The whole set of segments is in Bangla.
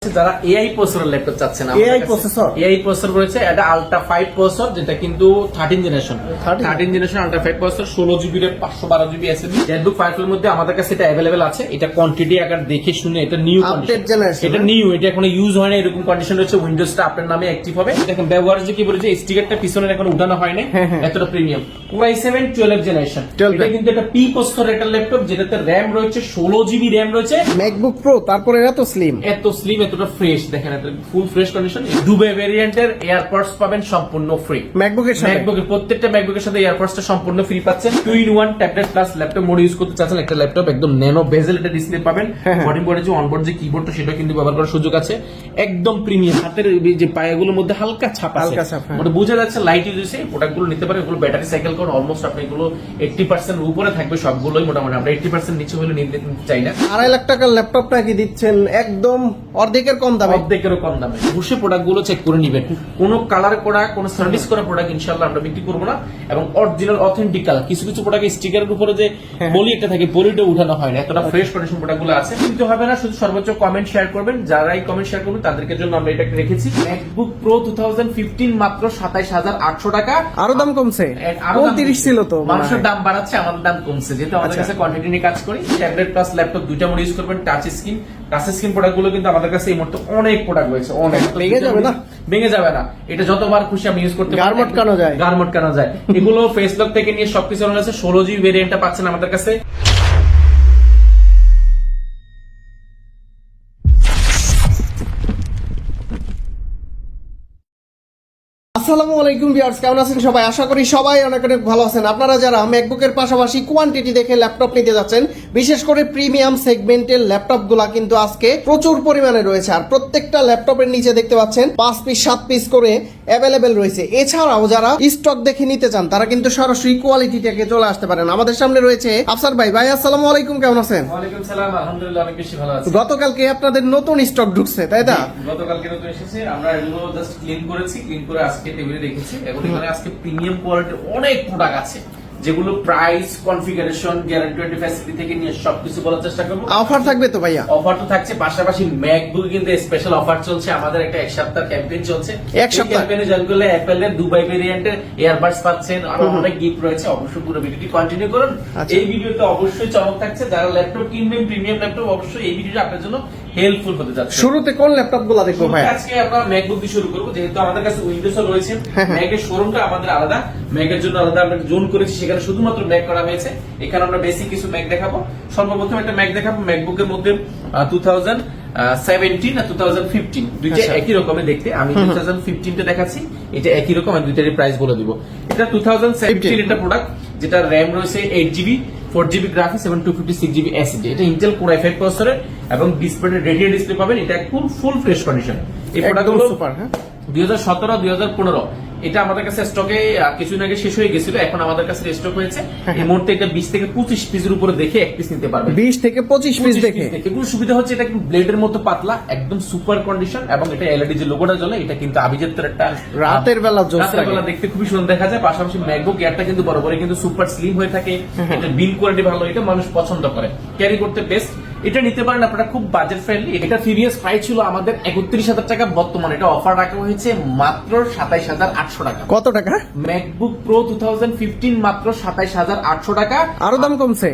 যারা এআই প্রসেসর ল্যাপটপ চাচ্ছেন, এআই প্রসেসর রয়েছে, এটা আলট্রা 5 প্রসেসর, যেটা কিন্তু 13 generation ultra 5 processor, 16 GB RAM, 512 GB SSD. Netbook 5 এর মধ্যে আমাদের কাছে এটা अवेलेबल আছে। এটা কোয়ান্টিটি আকার দেখে শুনে, এটা নিউ কন্ডিশন, এটা নিউ, এটা এখনো ইউজ হয় না, এরকম কন্ডিশন রয়েছে। উইন্ডোজটা আপনার নামে অ্যাক্টিভ হবে। দেখেন ব্যবহার যে কি বলেছে, স্টিকারটা পিছনে এখন উঠানো হয় না, এতটা প্রিমিয়াম। Core i7 12 জেনারেশন, এটা কিন্তু একটা পি প্রসেসর একটা ল্যাপটপ, যেটাতে র‍্যাম রয়েছে 16 জিবি র‍্যাম রয়েছে। ম্যাকবুক প্রো, তারপরে এত স্লিম, এতটা ফ্রেশ, দেখেন ফুল ফ্রেশ কন্ডিশন। দুবে ভেরিয়েন্টের এয়ারপডস পাবেন সম্পূর্ণ ফ্রি ম্যাকবুকের প্রত্যেকটা ম্যাকবুকের সাথে এয়ারপডসটা সম্পূর্ণ ফ্রি পাচ্ছেন। 2-in-1 tablet plus laptop mode use করতে চাচ্ছেন, একটা ল্যাপটপ একদম ন্যানো বেজেল একটা ডিসপ্লে পাবেন। বডি বোর্ডে যে অনবোর্ড যে কিবোর্ডটা, সেটা কিন্তু ব্যবহার করার সুযোগ আছে। একদম প্রিমিয়াম, হাতের যে পায়াগুলোর মধ্যে হালকা ছাপ আছে, মানে বোঝা যাচ্ছে লাইট ইউজ হয়েছে। প্রোডাক্টগুলো নিতে পারেন, এগুলো ব্যাটারি সাইকেল কোন অলমোস্ট আপনি এগুলো 80% উপরে থাকবে সবগুলোই, মোটামুটি আমরা 80% নিচে হলে নিতে চাই না। 2.5 লাখ টাকার ল্যাপটপটা কি দিচ্ছেন একদম অর্ধেকের কম দামে, অর্ধেকেরও কম দামে। বসে প্রোডাক্টগুলো চেক করে নিবেন। কোনো কালার করা, কোনো সার্ভিস করা প্রোডাক্ট ইনশাআল্লাহ আমরা বিক্রি করবো না, এবং অরিজিনাল অথেন্টিক কালার। কিছু প্রোডাক্ট স্টিকারের উপরে যে পলি একটা থাকে, পলিটা উঠানো হয় না, এতটা ফ্রেশ কন্ডিশন প্রোডাক্টগুলো আছে। কিন্তু হবে না, শুধু সর্বোচ্চ কমেন্ট শেয়ার করবেন। যারাই কমেন্ট শেয়ার করবেন তাদেরকে জন্য আমরা এটা রেখেছি। ম্যাকবুক প্রো 2015 মাত্র 27,800 টাকা। আরো দাম কমছে, 30 ছিল তো। মানুষের দাম বাড়াচ্ছে, আমাদের দাম কমছে, যেহেতু আমাদের কাছে কোয়ান্টিটি নিয়ে কাজ করি। ট্যাবলেট প্লাস ল্যাপটপ দুইটা মোড ইউজ করবেন। টাচ স্ক্রিন প্রোডাক্টগুলো কিন্তু আমাদের কাছে এই মুহূর্তে অনেক প্রোডাক্ট রয়েছে, অনেক। ভেঙে যাবে না, এটা যতবার খুশি আমি ইউজ করতে পারি। গার্মট কানো যায়। এগুলো ফেস লক থেকে নিয়ে সবকিছু রয়েছে। 16 জিবি ভেরিয়েন্টটা পাচ্ছেন আমাদের কাছে। আসসালামু আলাইকুম ভিউয়ার্স, কেমন আছেন সবাই? আশা করি সবাই অনেক অনেক ভালো আছেন। আপনারা যারা ম্যাকবুকের পাশাপাশি কোয়ান্টিটি দেখে ল্যাপটপ নিতে যাচ্ছেন, বিশেষ করে প্রিমিয়াম সেগমেন্টের ল্যাপটপগুলো কিন্তু আজকে প্রচুর পরিমাণে রয়েছে। আর প্রত্যেকটা ল্যাপটপের নিচে দেখতে পাচ্ছেন 5 পিস 7 পিস করে অ্যাভেলেবেল রয়েছে। এছাড়াও যারা স্টক দেখে নিতে চান, তারা কিন্তু সরাসরি কোয়ালিটি থেকে চলে আসতে পারেন। আমাদের সামনে রয়েছে আফসার ভাই। ভাই আসসালামু আলাইকুম, কেমন আছেন? ওয়ালাইকুম সালাম, আলহামদুলিল্লাহ অনেক বেশি ভালো আছি। গতকালকে আপনাদের নতুন স্টক ঢুকছে, তাই না? গতকালকে নতুন এসেছে, আমরা এগুলো জাস্ট ক্লিন করেছি, ক্লিন করে আজকে টেবিলে রেখেছি। এখন এখানে আজকে প্রিমিয়াম কোয়ালিটির অনেক প্রোডাক্ট আছে, যেগুলো প্রাইস, কনফিগারেশন, গ্যারান্টি ফ্যাসিলিটি থেকে নিয়ে সবকিছু বলার চেষ্টা করবো। অফার থাকবে তো ভাইয়া? অফার তো থাকছে, পাশাপাশি ম্যাকবুক কিন্তু স্পেশাল অফার চলছে। আমাদের একটা 1 সপ্তাহ ক্যাম্পেইন চলছে। 1 সপ্তাহ ক্যাম্পেইনে জয়েন করলে অ্যাপেলের দুবাই ভেরিয়েন্টের এয়ারবাডস পাচ্ছেন, আর অনেক গিফট রয়েছে। অবশ্যই পুরো ভিডিওটি কন্টিনিউ করুন। এই ভিডিওতে অবশ্যই চমক থাকছে। যারা ল্যাপটপ কিনবেন, প্রিমিয়াম ল্যাপটপ, অবশ্যই এই ভিডিওটা আপনার জন্য হেল্পফুল হতে যাচ্ছে। শুরুতে কোন ল্যাপটপগুলো দেখবো ভাই? আজকে আমরা ম্যাকবুক দিয়ে শুরু করব, যেহেতু আমাদের কাছে উইন্ডোজও রয়েছে। ম্যাকের শোরুমটা আমাদের আলাদা, ম্যাকের জন্য আলাদা আমরা জোন করেছি, সেখানে শুধুমাত্র ম্যাক করা হয়েছে। এখানে আমরা বেসিক কিছু ম্যাক দেখাবো। সর্বপ্রথম একটা ম্যাক দেখাবো ম্যাকবুকের মধ্যে 2017 আর 2015 দুইটা একই রকমের দেখতে। আমি 2015টা দেখাচ্ছি, এটা একই রকম। আমি দুইটারই প্রাইস বলে দিব। এটা 2017 এটা প্রোডাক্ট, যেটা র‍্যাম রয়েছে 8GB, 4GB গ্রাফিক্স এবং 256GB এসএসডি। এটা ইন্টেল কোর i5 প্রসেসরের, এবং ডিসপ্লে রেডিয়াল ডিসপ্লে পাবেন। এটা ফুল ফ্রেশ কন্ডিশন। এই প্রোডাক্টগুলো সুপার। 2017, 2015 এটা আমাদের কাছে স্টকে কিছুদিন আগে শেষ হয়ে গেছিল, এখন আমাদের কাছে স্টক হয়েছে। এই মুহূর্তে এটা 20 থেকে 25 পিসের উপরে দেখে এক পিস নিতে পারবেন। 20 থেকে 25 পিস দেখে। এগুলো সুবিধা হচ্ছে, এটা কিন্তু ব্লেডের মতো পাতলা, একদম সুপার কন্ডিশন, এবং এটা এলইডি যে লোগোটা জ্বলে, এটা কিন্তু আভিজাত্যের একটা রাতের বেলা দেখতে খুবই সুন্দর দেখা যায়। পাশাপাশি ম্যাকবুক এয়ারটা কিন্তু বরাবরই কিন্তু সুপার স্লিম হয়ে থাকে। এটা বিল্ড কোয়ালিটি ভালো, এটা মানুষ পছন্দ করে, ক্যারি করতে বেস্ট। এটা নিতে পারেন আপনারা, খুব বাজেট ফ্রেন্ডলি। এটা প্রিভিয়াস প্রাইস ছিল আমাদের 31,000 টাকা, বর্তমানে এটা অফার রাখা হয়েছে মাত্র 27,800 টাকা। কত টাকা? ম্যাকবুক প্রো 2015 মাত্র 27,800 টাকা। আরো দাম কমছে,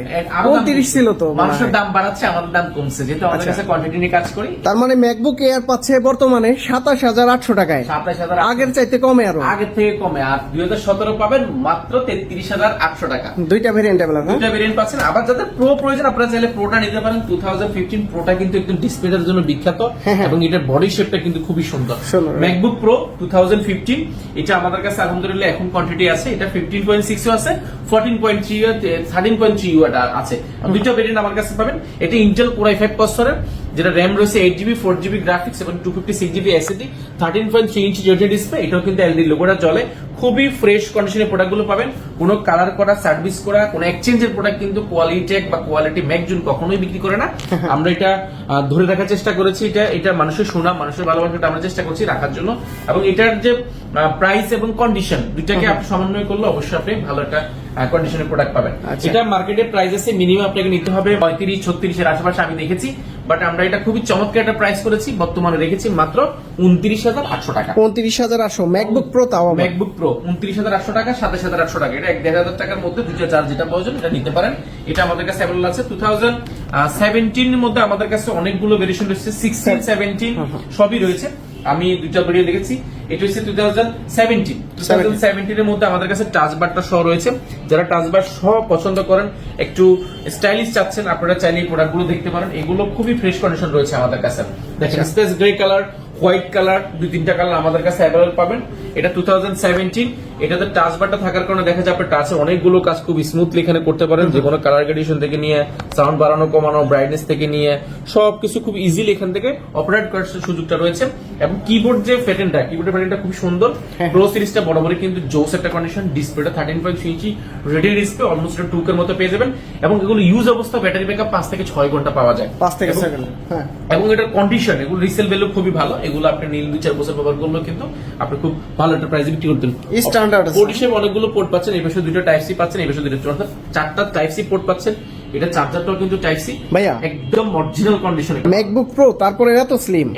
30 ছিল তো। মানুষের দাম বাড়াচ্ছে, আমাদের দাম কমছে, যেহেতু আমাদের কাছে কোয়ান্টিটি নিয়ে কাজ করি। তার মানে ম্যাকবুক এয়ার পাচ্ছে বর্তমানে 27,800 টাকায়। 27,000 আগের চাইতে কমে, আরো আগের থেকে কমে। আর 2017 পাবেন মাত্র 33,800 টাকা। দুইটা ভেরিয়েন্ট अवेलेबल, দুইটা ভেরিয়েন্ট পাচ্ছেন। আবার যাদের প্রো প্রয়োজন, আপনারা চাইলে প্রোটা নিতে পারেন। 2015 প্রোটা কিন্তু একদম ডিসপ্লেটার জন্য বিখ্যাত, এবং এটার বডি শেপটা কিন্তু খুবই সুন্দর। ম্যাকবুক প্রো 2015 এটা আমাদের কাছে আলহামদুলিল্লাহ এখন কোয়ান্টিটি আছে। এটা 15.6 আছে, 14.3 13.3 আছে। দুইটা ভেরিয়েন্ট আমার কাছে পাবেন। এটা ইন্টেল কোর i5 প্রসেসরের, যেটা র‍্যাম রয়েছে 8GB, 4GB গ্রাফিক্স এবং 256GB এসএসডি, 13.3 ইঞ্চি জেড ডিসপ্লে। এটাও কিন্তু এলইডি লোগোটা জ্বলে। খুবই ফ্রেশ কন্ডিশনের প্রোডাক্টগুলো পাবেন। কোনো কালার করা, সার্ভিস করা, কোনো এক্সচেঞ্জের প্রোডাক্ট কিন্তু কোয়ালিটেক বা কোয়ালিটি ম্যাকজুন কখনোই বিক্রি করে না। আমরা এটা ধরে রাখার চেষ্টা করেছি। এটা মানুষের সুনাম, মানুষের ভালোবাসাটা আমরা চেষ্টা করছি রাখার জন্য। এবং এটার যে প্রাইস এবং কন্ডিশন দুইটাকে আপনি সমন্বয় করলে অবশ্যই আপনি ভালো একটা কন্ডিশনের প্রোডাক্ট পাবেন। এটা মার্কেটের প্রাইস আছে, মিনিমাম আপনাকে নিতে হবে 35-36 এর আশেপাশে। আমি দেখেছি বাট আমরা এটা খুবই চমৎকার একটা প্রাইস করেছি, বর্তমানে রেখেছি মাত্র 29,800 টাকা। 29,800 ম্যাকবুক প্রো, তাও আবার ম্যাকবুক প্রো 29,800 টাকা, 27,800 টাকা, এটা 1,500 টাকার মধ্যে দুইটা চার্জ যেটা প্রয়োজন এটা নিতে পারেন। এটা আমাদের কাছে অ্যাভেলেবল আছে। 2017 এর মধ্যে আমাদের কাছে অনেকগুলো ভেরিয়েশন রয়েছে, 16, 17 সবই রয়েছে। আমি দুইটা ভিডিও দেখেছি। এটা হচ্ছে 2017 এর মধ্যে আমাদের কাছে টাচ বারটা সহ রয়েছে। যারা টাচ বার সহ পছন্দ করেন, একটু স্টাইলিশ চাচ্ছেন, আপনারা চাইলে এই প্রোডাক্টগুলো দেখতে পারেন। এগুলো খুবই ফ্রেশ কন্ডিশন রয়েছে আমাদের কাছে। দেখেন space grey colour, white colour, 2-3টা কালার আমাদের কাছে অ্যাভেলেবল পাবেন। এটা 2017। এটাতে টাচ বারটা থাকার কারণে দেখা যায় আপনার টাচে অনেকগুলো কাজ খুব স্মুথলি এখানে করতে পারেন। যে কোনো কালার গ্রেডেশন থেকে নিয়ে সাউন্ড বাড়ানো কমানো, ব্রাইটনেস থেকে নিয়ে সবকিছু খুব ইজিলি এখান থেকে অপারেট করার সুযোগটা রয়েছে। এবং কিবোর্ড যে প্যাটার্নটা, কিবোর্ডের প্যাটার্নটা খুব সুন্দর। প্রো সিরিজটা বরাবরই কিন্তু জোস একটা কন্ডিশন। ডিসপ্লেটা 13.3 ইঞ্চি রেডি ডিসপ্লে, অলমোস্ট একটা টুকের মতো পেয়ে যাবেন। এবং এগুলো ইউজ অবস্থা ব্যাটারি ব্যাকআপ 5 থেকে 6 ঘন্টা পাওয়া যায়। 5 থেকে 6 ঘন্টা। হ্যাঁ, এবং এটার কন্ডিশন, এগুলো রিসেল ভ্যালু খুবই ভালো। এগুলো আপনি নিল 2-4 বছর ব্যবহার করলেও কিন্তু আপনি খুব ভালো একটা প্রাইসে বিক্রি করতেন। স্ট্যান্ডার্ড পোর্ট হিসেবে অনেকগুলো পোর্ট পাচ্ছেন। এই পাশে দুটো টাইপ সি পাচ্ছেন, এই পাশে দুটো, অর্থাৎ 4টা টাইপ সি পোর্ট পাচ্ছেন। এটা চার্জারটাও কিন্তু টাইপ সি ভাইয়া, একদম অরিজিনাল কন্ডিশন। ম্যাকবুক প্রো তারপরে এত স্লিম,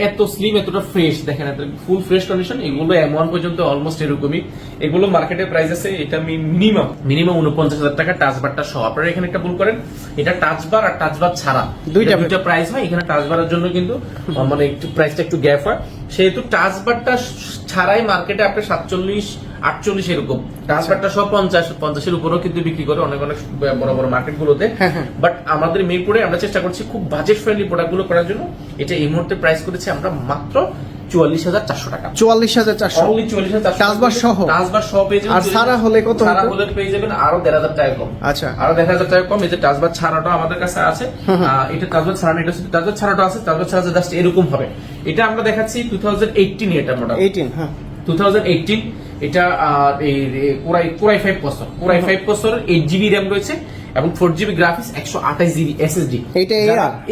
এতটা ফ্রেশ, দেখেন এত ফুল ফ্রেশ কন্ডিশন। এগুলো M1 পর্যন্ত অলমোস্ট এরকমই। এগুলো মার্কেটের প্রাইস আছে, এটা মিনিমাম 49,000 টাকা টাচ বারটা সহ। আপনারা এখানে একটা ভুল করেন, এটা টাচ বার আর টাচ বার ছাড়া দুইটা প্রাইস হয়। এখানে টাচ বারের জন্য কিন্তু মানে একটু প্রাইসটা একটু গ্যাপ হয়, সেহেতু টাচ বারটা ছাড়াই মার্কেটে আপনি 47-48 এরকম, টাচ বারটা সহ 50-50 উপরেও কিন্তু বিক্রি করে অনেক বড় বড় মার্কেট গুলোতে। বাট আমাদের মিরপুরে আমরা চেষ্টা করছি খুব বাজেট ফ্রেন্ডলি প্রোডাক্ট গুলো করার জন্য। এটা এই মুহূর্তে প্রাইস করেছি আমরা মাত্র 44,400 টাকা। 44,400 অনলি 44,400 টাচবার সহ। টাচবার সহ পেয়ে যাবেন। আর সারা হলে কত? সারা হলে পেয়ে যাবেন আরো 1,500 টাকা কম। আচ্ছা, আরো 1,500 টাকা কম। এই যে টাচবার ছাড়াটা আমাদের কাছে আছে। এটা টাচবার ছাড়া না, এটা শুধু টাচবার ছাড়াটা আছে। টাচবার ছাড়া জাস্ট এরকম হবে। এটা আমরা দেখাচ্ছি 2018 এটা মডেল। 18, হ্যাঁ 2018। এটা কোরাই 5 প্রসেসর, কোরাই 5 প্রসেসরের 8GB RAM রয়েছে এবং 4GB গ্রাফিক্স, 128GB SSD। এটা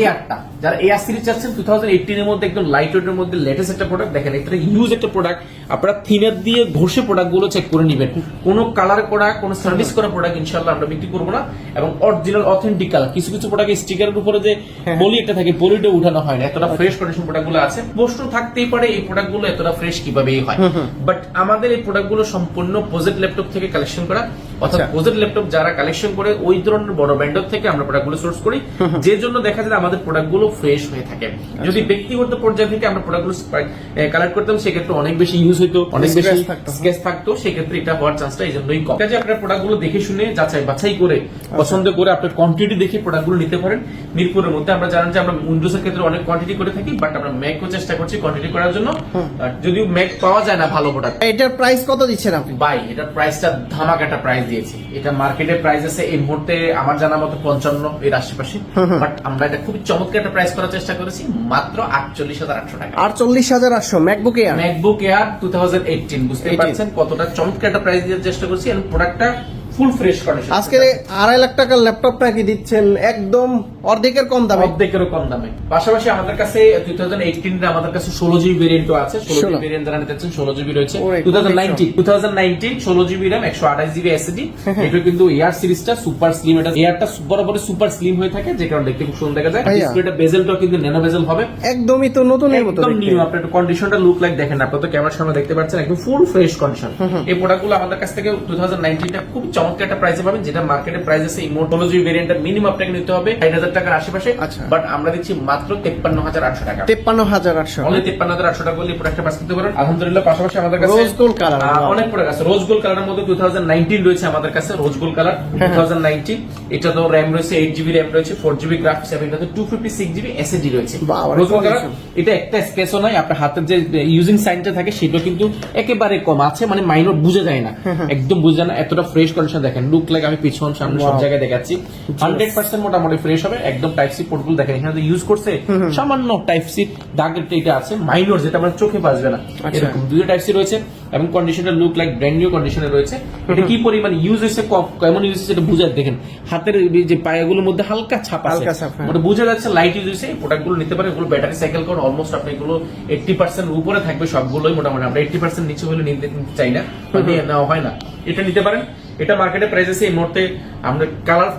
এআরটা যারা এআর সিরিজ চাচ্ছেন 2018 এর মধ্যে একদম লাইট ওয়েট এর মধ্যে লেটেস্ট একটা প্রোডাক্ট। দেখেন এটা ইউজ একটা প্রোডাক্ট, আপনারা থিনার দিয়ে ঘষে প্রোডাক্ট গুলো চেক করে নেবেন। কোনো কালার করা, কোনো সার্ভিস করা প্রোডাক্ট ইনশাআল্লাহ আমরা বিক্রি করবো না। এবং অরিজিনাল অথেন্টিক কালার, কিছু প্রোডাক্ট স্টিকারের উপরে যে পলি একটা থাকে, পলিটা উঠানো হয় না, এতটা ফ্রেশ কন্ডিশন প্রোডাক্ট গুলো আছে। প্রশ্ন থাকতেই পারে এই প্রোডাক্ট গুলো এতটা ফ্রেশ কিভাবে হয়, বাট আমাদের এই প্রোডাক্ট গুলো সম্পূর্ণ প্রজেক্ট ল্যাপটপ থেকে কালেকশন করা। অর্থাৎ প্রজেক্ট ল্যাপটপ যারা কালেকশন করে ওই ধরনের বড় ব্র্যান্ডের থেকে আমরা প্রোডাক্ট গুলো সোর্স করি, যে জন্য দেখা যায় আমাদের প্রোডাক্ট গুলো ফ্রেশ হয়ে থাকে। যদি ব্যক্তিগত পর্যায় থেকে আমরা প্রোডাক্ট গুলো কালেক্ট করতাম, সেক্ষেত্রে অনেক বেশি ইউজ হইতো, অনেক বেশি স্কেচ থাকতো, সেক্ষেত্রে এটা হওয়ার চান্সটা এই জন্যই কম। কাজে আপনার প্রোডাক্ট গুলো দেখে শুনে যাচাই বাছাই করে পছন্দ করে আপনার কোয়ান্টিটি দেখে প্রোডাক্ট গুলো নিতে পারেন। মিরপুরের মধ্যে আমরা জানেন যে আমরা উইন্ডোজের ক্ষেত্রে অনেক কোয়ান্টিটি করে থাকি, বাট আমরা ম্যাকও চেষ্টা করছি কোয়ান্টিটি করার জন্য। যদিও ম্যাক পাওয়া যায় না ভালো প্রোডাক্ট। এটার প্রাইস কত দিচ্ছেন আপনি? ভাই এটার প্রাইসটা ধামাকাটা প্রাইস দিয়েছি। এটা মার্কেটের প্রাইস আছে এই মুহূর্তে আমার জানা মতো 55 এর আশেপাশে, বাট আমরা এটা খুব চমৎকার একটা প্রাইস করার চেষ্টা করেছি মাত্র 48,800 টাকা। 48,800 ম্যাকবুক এয়ার। ম্যাকবুক এয়ার 2018, বুঝতে পারছেন কতটা চমৎকার একটা প্রাইস দেওয়ার চেষ্টা করছি এবং প্রোডাক্টটা ফুল ফ্রেশ কন্ডিশন। আজকে 2.5 লাখ টাকার ল্যাপটপটা কি দিচ্ছেন একদম অর্ধেকের কম দামে? অর্ধেকেরও কম দামে। পাশাপাশি আমাদের কাছে 2018 এ আমাদের কাছে 16GB ভেরিয়েন্টও আছে। 16GB ভেরিয়েন্ট যারা নিতে চাচ্ছেন 16GB রয়েছে। 2019 16GB RAM, 128GB SSD। এটা কিন্তু এয়ার সিরিজটা সুপার স্লিম। এটা এয়ারটা বরাবর সুপার স্লিম হয়ে থাকে, যে কারণে দেখতে খুব সুন্দর দেখা যায়। ডিসপ্লেটা বেজেলটাও কিন্তু ন্যানো বেজেল হবে, একদমই তো নতুনের মতো একদম দেখতে। নিউ। আপনার কন্ডিশনটা লুক লাইক দেখেন, আপনারা তো ক্যামেরার সামনে দেখতে পাচ্ছেন একদম ফুল ফ্রেশ কন্ডিশন। এই প্রোডাক্টগুলো আমাদের কাছ থেকে 2019টা খুব চমৎকার একটা প্রাইসে পাবেন, যেটা মার্কেটের প্রাইস আছে এই মোটোলজি ভেরিয়েন্টটা মিনিমাম আপনাকে নিতে হবে 60,000 টাকার আশেপাশে। বাট আমরা দিচ্ছি মাত্র 53,800 টাকা। 53,800 অনলি 53,800 টাকা বলে প্রোডাক্টটা পাস করতে পারেন আলহামদুলিল্লাহ। পাশাপাশি আমাদের কাছে রোজ গোল্ড কালার অনেক প্রোডাক্ট আছে। রোজ গোল্ড কালারের মধ্যে 2019 রয়েছে আমাদের কাছে, রোজ গোল্ড কালার 2019। এটা তো RAM রয়েছে 8GB RAM রয়েছে, 4GB গ্রাফিক্স এবং এটাতে 256GB SSD রয়েছে। রোজ গোল্ড কালার এটা একটা স্কেচও নাই, আপনার হাতের যে ইউজিং সাইনটা থাকে সেটা কিন্তু একেবারে কম আছে, মানে মাইনর বুঝে যায় না, একদম বুঝে যায় না, এতটা ফ্রেশ কন্ডিশন। দেখেন লুক লাইক আমি পিছন সামনে সব জায়গায় দেখাচ্ছি 100% মোটামুটি ফ্রেশ হবে। একদম টাইপ সি পোর্টগুলো দেখেন এখানে ইউজ করছে, সামান্য টাইপ সি দাগের এটা আছে মাইনর, যেটা আমার চোখে বাজবে না, এরকম দুটো টাইপ সি রয়েছে। এবং কন্ডিশনটা লুক লাইক ব্র্যান্ড নিউ কন্ডিশনে রয়েছে। এটা কি পরিমাণ ইউজ হয়েছে, কেমন ইউজ হয়েছে এটা বুঝে দেখেন, হাতের যে পায়াগুলোর মধ্যে হালকা ছাপ আছে, মানে বোঝা যাচ্ছে লাইট ইউজ হয়েছে। এই প্রোডাক্টগুলো নিতে পারেন। এগুলো ব্যাটারি সাইকেল কোন অলমোস্ট আপনি এগুলো 80% উপরে থাকবে সবগুলোই, মোটামুটি আমরা 80% নিচে হলে নিতে চাই না, নেওয়া হয় না। এটা নিতে পারেন। এটা মার্কেটে প্রাইস আছে এই মুহূর্তে আমরা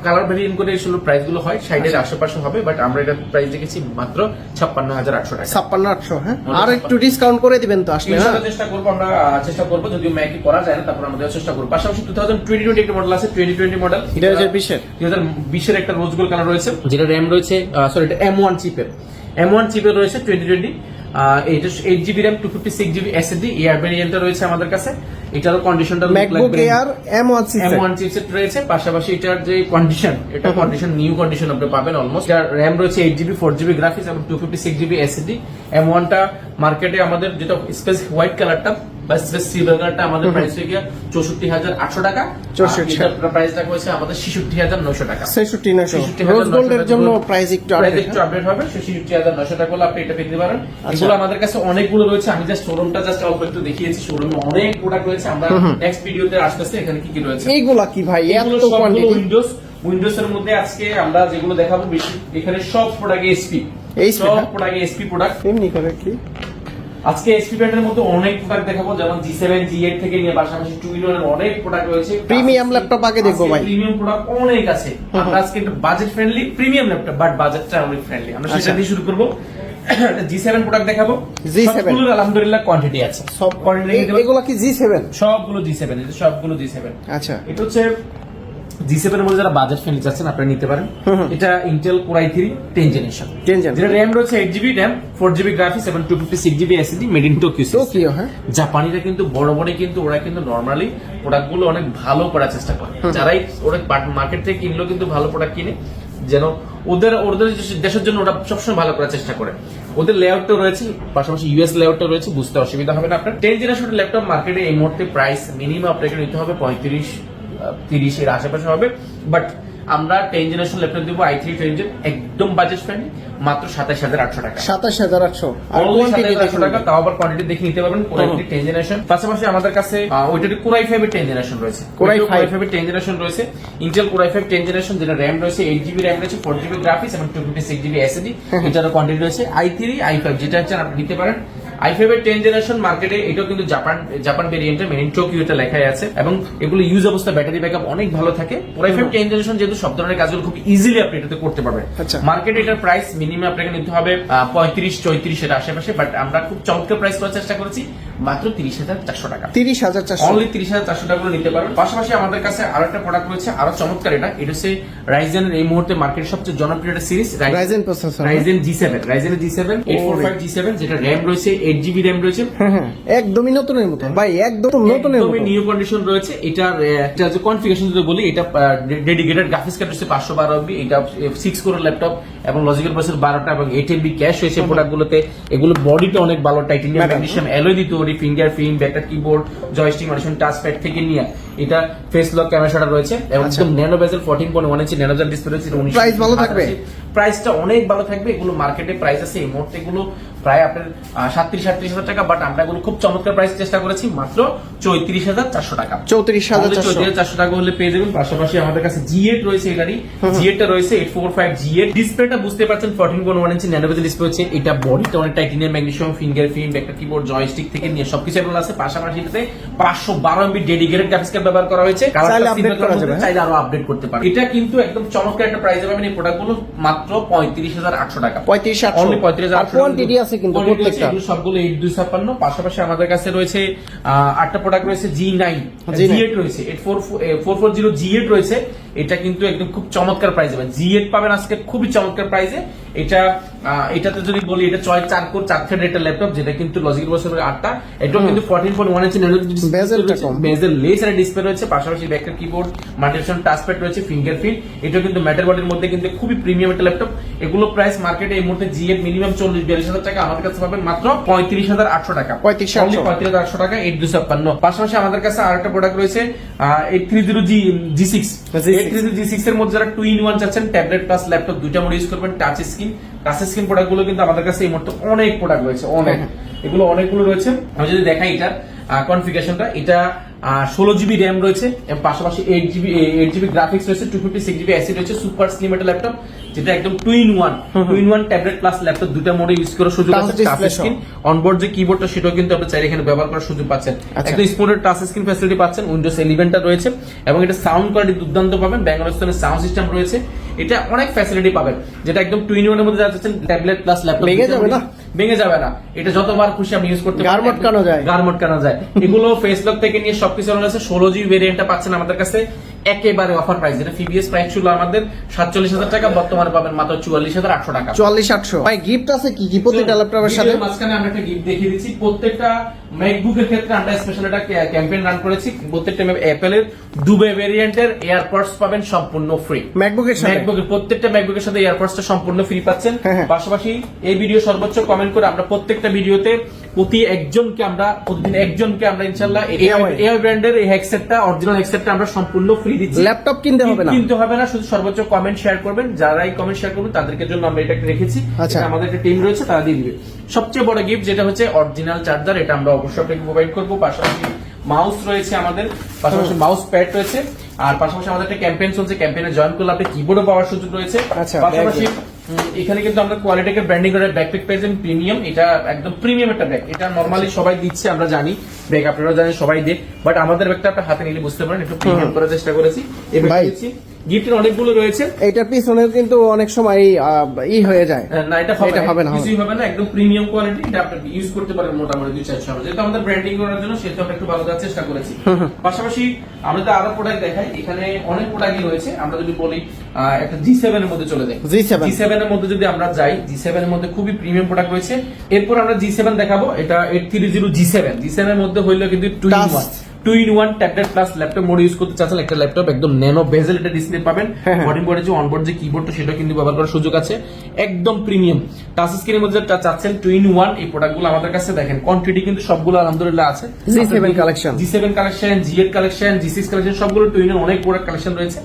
কালার ভেরিয়েন্ট করে আসলে প্রাইস গুলো হয় 60 এর আশেপাশে হবে, বাট আমরা এটা প্রাইস দেখেছি মাত্র 56,800 টাকা। 56,800, হ্যাঁ, আর একটু ডিসকাউন্ট করে দিবেন তো আসলে? ইনশাআল্লাহ চেষ্টা করব, আমরা চেষ্টা করব, যদিও ম্যাকি করা যায় না, তারপর আমরা চেষ্টা করব। পাশাপাশি 2020 একটা মডেল আছে, 2020 মডেল, 2020 এর একটা রোজ গোল্ড কালার রয়েছে, যেটা র‍্যাম রয়েছে, সরি এটা M1 চিপের রয়েছে 2020। এটা 8GB RAM 256GB SSD air ভেরিয়েন্টটা রয়েছে আমাদের কাছে। এটারও কন্ডিশনটা MacBook Air M1 চিপসেট রয়েছে। পাশাপাশি এটার যে কন্ডিশন, এটা কন্ডিশন নিউ কন্ডিশন আপনি পাবেন অলমোস্ট। এটার RAM রয়েছে 8GB 4GB গ্রাফিক্স এবং 256GB SSD। M1 টা মার্কেটে আমাদের যেটা স্পেস হোয়াইট কালারটা বা স্পেস সিলভার কালারটা আমাদের প্রাইস হয়ে গিয়া 64,800 টাকা। 64 প্রাইস রাখা হয়েছে আমাদের 66,900 টাকা। 66,900 রোজ গোল্ডের জন্য প্রাইস একটু আপডেট হবে। 66,900 টাকা হলে আপনি এটা পেতে পারেন। এগুলো আমাদের কাছে অনেকগুলো রয়েছে, আমি জাস্ট শোরুমটা অল্প একটু দেখিয়েছি। শোরুমে অনেক প্রোডাক্ট রয়েছে, আমরা নেক্সট ভিডিওতে আসতেছে এখানে কি কি রয়েছে। এইগুলা কি ভাই, এত কোয়ান্টিটি? উইন্ডোজ এর মধ্যে আজকে আমরা যেগুলো দেখাবো বেশি, এখানে সব প্রোডাক্ট এসপি, সব প্রোডাক্ট এসপি প্রোডাক্ট। এমনি করে কি আজকে এসপি ব্র্যান্ডের মধ্যে অনেক প্রোডাক্ট দেখাবো, যেমন G7 G8 থেকে নিয়ে পাশাপাশি 2-in-1 এর অনেক প্রোডাক্ট রয়েছে। প্রিমিয়াম ল্যাপটপ আগে দেখবো ভাই, প্রিমিয়াম প্রোডাক্ট অনেক আছে। আমরা আজকে একটু budget friendly premium laptop, but বাজেটটা অনেক ফ্রেন্ডলি, আমরা সেটা দিয়ে শুরু করব। G7 প্রোডাক্ট দেখাবো। G7 সবগুলোর আলহামদুলিল্লাহ কোয়ান্টিটি আছে, সব কোয়ান্টিটি। এগুলো কি G7? সবগুলো G7, সবগুলো G7। আচ্ছা, এটা হচ্ছে G7 এর মধ্যে যারা বাজেট ফ্রেন্ডলি চাচ্ছেন আপনারা নিতে পারেন। এটা ইন্টেল Core i3 10 জেনারেশন, যেটা RAM রয়েছে 8GB RAM 4GB গ্রাফিক্স এবং 256GB SSD, made in Tokyo. হ্যাঁ, জাপানিরা কিন্তু বড় কিন্তু ওরা কিন্তু নরমালি প্রোডাক্টগুলো অনেক ভালো করার চেষ্টা করে। যারাই ওরা মার্কেট থেকে কিনলো কিন্তু ভালো প্রোডাক্ট কিনে, যেন ওদের দেশের জন্য ওরা সবসময় ভালো করার চেষ্টা করে। ওদের লেআউটটা রয়েছে, পাশাপাশি ইউএস লেআউটটা রয়েছে, বুঝতে অসুবিধা হবে না আপনার। 10 জেনারেশন ল্যাপটপ মার্কেটে এই মুহূর্তে প্রাইস মিনিমাম আপনাকে নিতে হবে 35-30 এর আশেপাশে হবে, বাট আমরা 10 জেনারেশন ল্যাপটপ দেবো i3 10 একদম বাজেট ফ্রেন্ডলি, মাত্র 27,800 টাকা। 27,800 আর কোয়ান্টিটি 200 টাকা, তাও আবার কোয়ান্টিটি দেখে নিতে পারবেন। Core i3 10 জেনারেশন, পাশাপাশি আমাদের কাছে ওইটার Core i5 এর 10 জেনারেশন রয়েছে। Core i5 এর 10 জেনারেশন রয়েছে, Intel Core i5 10 জেনারেশন, যেটা RAM রয়েছে 8GB RAM রয়েছে, 4GB গ্রাফিক্স এবং 256GB SSD। এটারও কোয়ান্টিটি রয়েছে i3 i5, যেটা চান আপনি নিতে পারেন। i5 এর 10 জেনারেশন মার্কেটে, এটাও কিন্তু জাপান ভেরিয়েন্টে, মেড ইন টোকিও এটা লেখাই আছে, এবং এগুলো ইউজ অবস্থা ব্যাটারি ব্যাকআপ অনেক ভালো থাকে। Core i5 10 জেনারেশন যেহেতু সব ধরনের কাজগুলো খুব ইজিলি আপনি এটাতে করতে পারবেন। মার্কেটে এটার প্রাইস মিনিমাম আপনাকে নিতে হবে 35-34 এর আশেপাশে, বাট আমরা খুব চমৎকার প্রাইস করার চেষ্টা করেছি, মাত্র 30,400 টাকা। 30,400, অনলি 30,400 টাকা নিতে পারেন। পাশাপাশি আমাদের কাছে আরো একটা প্রোডাক্ট রয়েছে, আরো চমৎকার। এটা হচ্ছে Ryzen এর এই মুহূর্তে মার্কেটের সবচেয়ে জনপ্রিয় একটা series, Ryzen processor, Ryzen G7, Ryzen এর G7 845 G7, যেটা RAM রয়েছে 8GB RAM রয়েছে। হ্যাঁ, একদমই নতুনের মতো ভাই, একদম নতুনের মতো, নিউ কন্ডিশন রয়েছে। এটার যে কনফিগারেশন যদি বলি, এটা ডেডিকেটেড গ্রাফিক্স কার্ড রয়েছে 512GB, এটা 6 কোর ল্যাপটপ এবং লজিক্যাল প্রসেসর 12টা এবং 8MB ক্যাশ হয়েছে প্রোডাক্টগুলোতে। এগুলো বডিটা অনেক ভালো, টাইটানিয়াম ম্যাগনেসিয়াম অ্যালয় দিয়ে তৈরি, fingerprint, back touch keyboard, joystick monitor, touch pad থেকে নিয়ে এটা ফেস লক ক্যামেরা রয়েছে এবং একদম nano bezel 14.1 inch nano gel display রয়েছে। প্রাইস ভালো থাকবে, প্রাইসটা অনেক ভালো থাকবে। এগুলো মার্কেটে প্রাইস আছে এই মুহূর্তে এগুলো প্রায় আপনার 37-38 টাকা, বাট আমরা এগুলো খুব চমৎকার প্রাইস চেষ্টা করেছি, মাত্র 34,400 টাকা। 34,400 টাকা হলে পেয়ে যাবেন। পাশাপাশি আমাদের কাছে G8 রয়েছে, এটারই G8 টা রয়েছে 845 G8। ডিসপ্লেটা বুঝতে পারছেন 14.1 ইঞ্চি ন্যানো বেজেল ডিসপ্লে হচ্ছে। এটা বডিটা অনেক titanium magnesium, fingerprint, back touch keyboard, joystick থেকে নিয়ে সবকিছু এগুলো আছে। পাশাপাশি এটাতে 512MB ডেডিকেটেড গ্রাফিক্স কার্ড ব্যবহার করা হয়েছে, চাইলে আরো আপডেট করতে পারেন। এটা কিন্তু একদম চমৎকার একটা প্রাইস পাবেন এই প্রোডাক্টগুলো, মাত্র 35,800 টাকা। 35,800 কোয়ান্টিটি আছে কিন্তু প্রত্যেকটা, সবগুলো 8256। পাশাপাশি আমাদের কাছে রয়েছে 8টা প্রোডাক্ট রয়েছে, G9 G8 রয়েছে, 440 G8 রয়েছে। এটা কিন্তু একদম খুব চমৎকার প্রাইসে পাবেন। G8 পাবেন আজকে খুবই চমৎকার প্রাইসে। এটাতে যদি বলি, এটা 4 কোর 4 থ্রেড একটা ল্যাপটপ, যেটা কিন্তু লজিক্যাল প্রসেসর 8টা, এটাও কিন্তু 14.1 ইঞ্চি বেজেল লেস এর ডিসপ্লে রয়েছে। পাশাপাশি ব্যাকটাচ কিবোর্ড, মাল্টিফাংশন টাচ প্যাড রয়েছে, ফিঙ্গারপ্রিন্ট। এটা কিন্তু ম্যাটার বডির মধ্যে কিন্তু খুবই প্রিমিয়াম একটা ল্যাপটপ। এগুলো প্রাইস মার্কেটে এই মুহূর্তে G8 মিনিমাম 40-42 টাকা, আমাদের কাছে পাবেন মাত্র 35,800 টাকা। 35,800 টাকা 8256। পাশাপাশি আমাদের কাছে আরেকটা প্রোডাক্ট রয়েছে 830 G6 এর মধ্যে যারা 2-in-1 চাচ্ছেন, ট্যাবলেট প্লাস ল্যাপটপ দুইটা মোড ইউজ করবেন, টাচ স্ক্রিন প্রোডাক্ট গুলো কিন্তু আমাদের কাছে এই মুহূর্তে অনেক প্রোডাক্ট রয়েছে, অনেকগুলো রয়েছে। আমি যদি দেখাই এটার কনফিগারেশনটা, এটা 16GB র্যাম রয়েছে এবং পাশাপাশি 8GB গ্রাফিক্স রয়েছে, 256GB এসএসডি রয়েছে, সুপার স্লিম একটা ল্যাপটপ যেটা একদম 2-in-1 ট্যাবলেট প্লাস ল্যাপটপ দুটো মোডে ইউজ করার সুযোগ আছে। টাচ স্ক্রিন অনবোর্ড যে কিবোর্ডটা সেটাও কিন্তু আপনি চাইলে এখানে ব্যবহার করার সুযোগ পাচ্ছেন। একদম স্মুথ টাচ স্ক্রিন ফ্যাসিলিটি পাচ্ছেন, উইন্ডোজ 11টা রয়েছে এবং এটা সাউন্ড কোয়ালিটি দুর্দান্ত পাবেন, ব্যাঙ্গালোর সাউন্ড সিস্টেম রয়েছে, এটা অনেক ফ্যাসিলিটি পাবেন, যেটা একদম 2-in-1 এর মধ্যে যাচ্ছেন ট্যাবলেট প্লাস ল্যাপটপ। ভেঙে যাবে না, এটা যতবার খুশি আপনি ইউজ করতে পারেন, গার মটকানো যায়। এগুলো ফেসলক থেকে নিয়ে সবকিছু রয়েছে। 16GB ভেরিয়েন্টটা পাচ্ছেন আমাদের কাছে একেবারে অফার প্রাইস, যেটা প্রিভিয়াস প্রাইস ছিল আমাদের 47,000 টাকা, বর্তমানে পাবেন মাত্র 44,800 টাকা। 44,800। ভাই গিফট আছে কি কি প্রত্যেকটা ল্যাপটপের সাথে? মাঝখানে আমরা একটা গিফট দেখিয়ে দিচ্ছি। প্রত্যেকটা ম্যাকবুকের ক্ষেত্রে আমরা স্পেশাল একটা ক্যাম্পেইন রান করেছি। প্রত্যেকটা অ্যাপেলের দুবে ভেরিয়েন্টের এয়ারপডস পাবেন সম্পূর্ণ ফ্রি। ম্যাকবুকের সাথে প্রত্যেকটা ম্যাকবুকের সাথে এয়ারপডসটা সম্পূর্ণ ফ্রি পাচ্ছেন। পাশাপাশি এই ভিডিও সর্বোচ্চ কমেন্ট করে আমরা প্রত্যেকটা ভিডিওতে প্রতিদিন একজনকে আমরা ইনশাআল্লাহ এআই ব্র্যান্ডের এই হেডসেটটা, অরিজিনাল হেডসেটটা আমরা সম্পূর্ণ ফ্রি দিচ্ছি। ল্যাপটপ কিনতে হবে না, শুধু সর্বোচ্চ কমেন্ট শেয়ার করবেন। যারাই কমেন্ট শেয়ার করবেন তাদেরকে জন্য আমরা এটা রেখেছি। আচ্ছা, আমাদের একটা টিম রয়েছে, তারা দিয়ে দিবে। সবচেয়ে বড় গিফট যেটা হচ্ছে অরিজিনাল চার্জার, এটা আমরা অবশ্যই আপনাকে প্রোভাইড করব। পাশাপাশি মাউস রয়েছে আমাদের, পাশাপাশি মাউস প্যাড রয়েছে, আর পাশাপাশি আমাদের একটা ক্যাম্পেইন চলছে, ক্যাম্পেইনে জয়েন করলে আপনি কিবোর্ডও পাওয়ার সুযোগ রয়েছে। পাশাপাশি এখানে কিন্তু আমরা কোয়ালিটিকে ব্র্যান্ডিং করে ব্যাকপ্যাক পেয়েছেন প্রিমিয়াম, এটা একদম প্রিমিয়াম একটা ব্যাগ। এটা নরমালি সবাই দিচ্ছে, আমরা জানি ব্যাগ আপনারা জানেন সবাই দেয়, বাট আমাদের ব্যাগটা আপনার হাতে নিলে বুঝতে পারেন একটু প্রিমিয়াম করার চেষ্টা করেছি। এবার দিচ্ছি গিফটের অনেকগুলো রয়েছে। এটার পিছনেও কিন্তু অনেক সময় হয়ে যায় না, এটা হবে না, কিছুই হবে না, একদম প্রিমিয়াম কোয়ালিটি। এটা আপনি ইউজ করতে পারেন মোটামুটি 2-4 সপ্তাহ। যেহেতু আমাদের ব্র্যান্ডিং করার জন্য সেটা আমরা একটু ভালো করার চেষ্টা করেছি। পাশাপাশি আমরা তো আরো প্রোডাক্ট দেখাই, এখানে অনেক প্রোডাক্টই রয়েছে। আমরা যদি বলি একটা G7 এর মধ্যে চলে যাই, G7 এর মধ্যে যদি আমরা যাই, G7 এর মধ্যে খুবই প্রিমিয়াম প্রোডাক্ট রয়েছে। এরপর আমরা G7 দেখাবো, এটা 830 G7 এর মধ্যে হইলো কিন্তু 2-in-1 tablet plus laptop mode use করতে চাচ্ছেন। একটা ল্যাপটপ একদম ন্যানো বেজেল এটা ডিসপ্লে পাবেন, বডি বোর্ডে যে অনবোর্ড যে কিবোর্ডটা সেটা কিন্তু ব্যবহার করার সুযোগ আছে, একদম প্রিমিয়াম টাচ স্ক্রিনের মধ্যে চাচ্ছেন 2-in-1। এই প্রোডাক্টগুলো আমাদের কাছে দেখেন কোয়ান্টিটি কিন্তু সবগুলো আলহামদুলিল্লাহ আছে। G7 collection, G8 collection, G6 collection, সবগুলো 2-in-1 অনেক প্রোডাক্ট কালেকশন রয়েছে।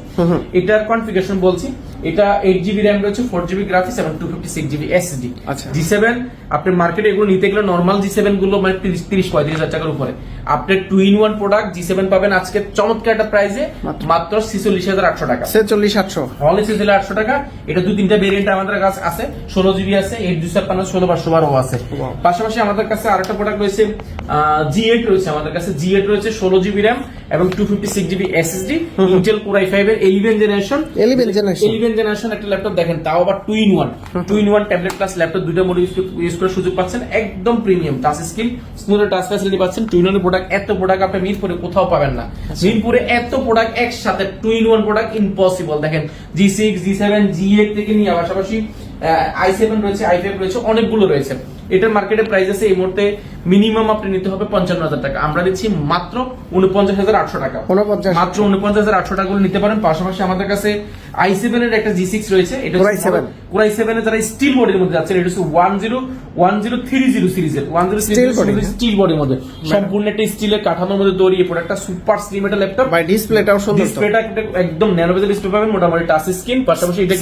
এটার কনফিগারেশন বলছি, এটা 8GB র্যাম রয়েছে, 4GB গ্রাফিক্স এবং 256GB এসএসডি। G7 আপনি মার্কেটে এগুলো নিতে গেলে নরমাল G7 গুলো মানে 30-35 টাকার উপরে। আপনি 2-in-1 প্রোডাক্ট G7 পাবেন আজকে চমৎকার একটা প্রাইসে মাত্র 46,800 টাকা। 46,800 অনলি 46,800 টাকা। এটা 2-3টা ভেরিয়েন্ট আমাদের কাছে আছে, 16GB আছে, 8/256, 16/512 আছে। পাশাপাশি আমাদের কাছে আরেকটা প্রোডাক্ট রয়েছে, G8 রয়েছে আমাদের কাছে। G8 রয়েছে 16GB র্যাম এবং 256GB SSD, Intel core i5 এর 11 জেনারেশন একটা ল্যাপটপ দেখেন, তাও আবার 2-in-1 ট্যাবলেট প্লাস ল্যাপটপ দুইটা মোড ইউজ করার সুযোগ পাচ্ছেন। একদম premium touch screen, smooth touch facility পাচ্ছেন। 2-in-1 প্রোডাক্ট, এত প্রোডাক্ট আপনি মিরপুরে কোথাও পাবেন না। মিরপুরে এত প্রোডাক্ট একসাথে 2-in-1 প্রোডাক্ট ইম্পসিবল। দেখেন G6, G7, G8 থেকে নিয়ে পাশাপাশি i7 রয়েছে, i5 রয়েছে, অনেকগুলো রয়েছে। এটার মার্কেটে প্রাইস আছে এই মুহূর্তে মিনিমাম আপনি নিতে হবে 55,000 টাকা, আমরা দিচ্ছি মাত্র 49,800 টাকা। মাত্র 49,800 টাকা নিতে পারেন। পাশাপাশি আমাদের কাছে i7 এর একটা G6 রয়েছে, এটা Core i7 এর যারা স্টিল বডির মধ্যে যাচ্ছে, এটা হচ্ছে 1030 সিরিজের, 1030 স্টিল বডির মধ্যে সম্পূর্ণ একটা স্টিলের কাঠামোর মধ্যে তৈরি। এই প্রোডাক্টটা সুপার স্লিম একটা ল্যাপটপ, ভাই ডিসপ্লেটাও সুন্দর, ডিসপ্লেটা একদম ন্যানো বেজেল ডিসপ্লে পাবেন, মোটামুটি টাচ স্ক্রিন। পাশাপাশি এটা